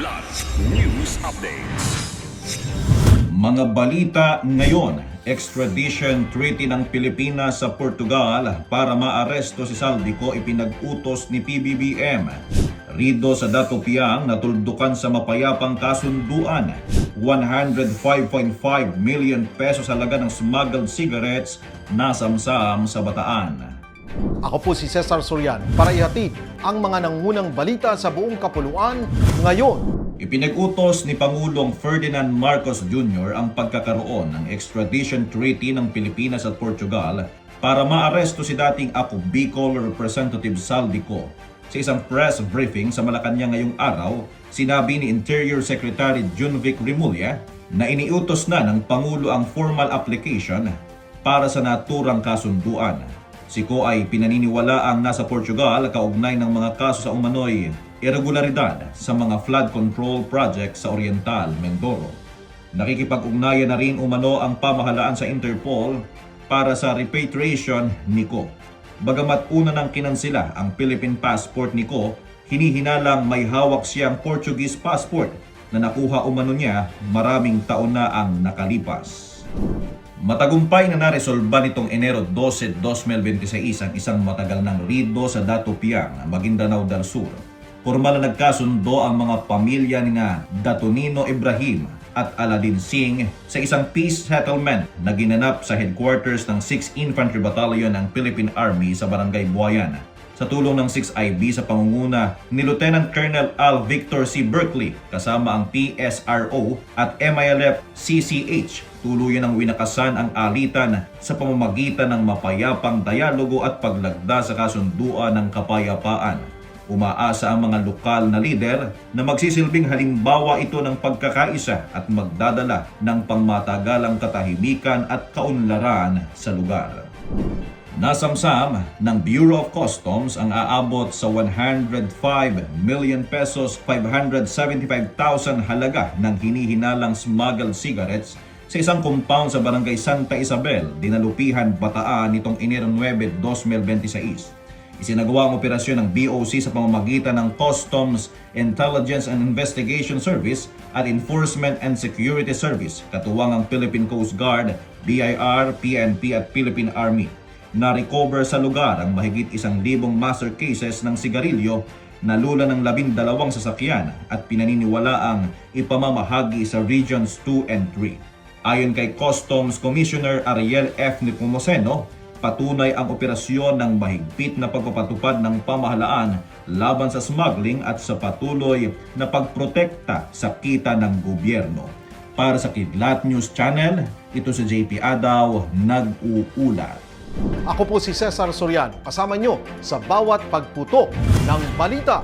Plus News Updates. Mga balita ngayon, extradition treaty ng Pilipinas sa Portugal para maaresto si Saldico ipinag-utos ni PBBM. Rido sa Dato Piang natuldukan sa mapayapang kasunduan. 105.5 million pesos halaga ng smuggled cigarettes nasamsam sa Bataan. Ako po si Cesar Sorian para ihatid ang mga nangunang balita sa buong kapuluan ngayon. Ipinag-utos ni Pangulong Ferdinand Marcos Jr. ang pagkakaroon ng extradition treaty ng Pilipinas at Portugal para maaresto si dating Ako Bicol Representative Saldico. Sa isang press briefing sa Malacanang ngayong araw, sinabi ni Interior Secretary Junvic Rimulya na iniutos na ng Pangulo ang formal application para sa naturang kasunduan. Si Ko ay pinaniniwala ang nasa Portugal kaugnay ng mga kaso sa umano'y irregularidad sa mga flood control project sa Oriental, Mindoro. Nakikipag-ugnayan na rin umano ang pamahalaan sa Interpol para sa repatriation ni Ko. Bagamat una nang kinansila ang Philippine passport ni Ko, hinihinalang may hawak siyang Portuguese passport na nakuha umano niya maraming taon na ang nakalipas. Matagumpay na naresolba nitong Enero 12, 2026 ang isang matagal ng rido sa Dato Piang, Maguindanao del Sur. Formal na nagkasundo ang mga pamilya ni Datonino Ibrahim at Aladdin Singh sa isang peace settlement na ginanap sa headquarters ng 6th Infantry Battalion ng Philippine Army sa Barangay Buayan. Sa tulong ng 6IB sa pangunguna ni Lieutenant Colonel Al Victor C. Berkeley kasama ang PSRO at MILF CCH, tuluyan ng winakasan ang alitan sa pamamagitan ng mapayapang dialogo at paglagda sa kasunduan ng kapayapaan. Umaasa ang mga lokal na lider na magsisilbing halimbawa ito ng pagkakaisa at magdadala ng pangmatagalang katahimikan at kaunlaran sa lugar. Nasamsam ng Bureau of Customs ang aabot sa 105 million pesos 575,000 halaga ng hinihinalang smuggled cigarettes sa isang compound sa Barangay Santa Isabel, Dinalupihan, Bataan nitong Enero 9, 2026. Isinagawa ang operasyon ng BOC sa pamamagitan ng Customs, Intelligence and Investigation Service at Enforcement and Security Service, katuwang ang Philippine Coast Guard, BIR, PNP at Philippine Army. Na-recover sa lugar ang mahigit 1,000 master cases ng sigarilyo, nalula ng 12 sasakyan at pinaniniwalaang ipamamahagi sa Regions 2 and 3. Ayon kay Customs Commissioner Ariel F. Nepomuceno, patunay ang operasyon ng mahigpit na pagpapatupad ng pamahalaan laban sa smuggling at sa patuloy na pagprotekta sa kita ng gobyerno. Para sa Kidlat News Channel, ito si JP Adaw, nag-uulat. Ako po si Cesar Soriano, kasama nyo sa bawat pagputo ng balita.